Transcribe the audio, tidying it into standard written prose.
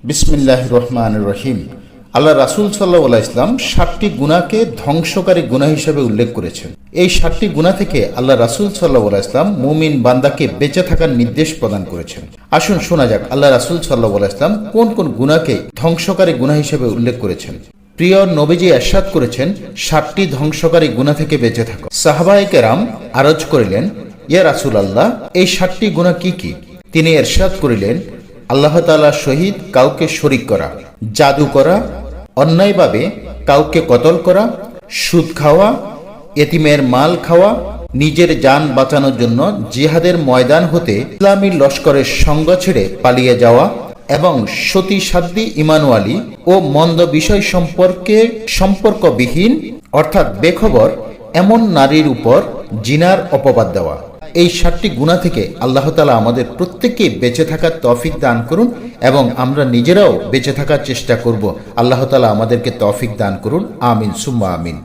বিসমিল্লাহির রহমানির রহিম। আল্লাহ রাসূল সাল্লাল্লাহু আলাইহি ওয়াসাল্লাম 7টি গুনাহকে ধ্বংসকারী গুনাহ হিসেবে উল্লেখ করেছেন। এই 7টি গুনাহ থেকে আল্লাহ রাসূল সাল্লাল্লাহু আলাইহি ওয়াসাল্লাম মুমিন বান্দাকে বেঁচে থাকার নির্দেশ প্রদান করেছেন। আসুন শোনা যাক আল্লাহ রাসূল সাল্লাল্লাহু আলাইহি ওয়াসাল্লাম কোন কোন গুনাহকে ধ্বংসকারী গুনাহ হিসেবে উল্লেখ করেছেন। প্রিয় নবীজি ইরশাদ করেছেন, 7টি ধ্বংসকারী গুনাহ থেকে বেঁচে থাকো। সাহাবায়ে কেরাম আরজ করিলেন, ইয়া রাসূলুল্লাহ, এই 7টি গুনাহ কি কি? তিনি ইরশাদ করিলেন, আল্লাহ তাআলার সহিত কাউকে শরীক করা, জাদু করা, অন্যায়ভাবে কাউকে কতল করা, সুদ খাওয়া, এতিমের মাল খাওয়া, নিজের জান বাঁচানোর জন্য জিহাদের ময়দান হতে ইসলামী লস্করের সঙ্গ ছেড়ে পালিয়ে যাওয়া এবং সতী সাধ্বী ইমানওয়ালি ও মন্দ বিষয় সম্পর্কবিহীন অর্থাৎ বেখবর এমন নারীর উপর জিনার অপবাদ দেওয়া। এই 7টি গুনাহ থেকে আল্লাহ তাআলা আমাদের প্রত্যেককে বেঁচে থাকার তৌফিক দান করুন এবং আমরা নিজেরাও বেঁচে থাকার চেষ্টা করব। আল্লাহ তাআলা আমাদেরকে তৌফিক দান করুন। আমিন সুম্মা আমিন।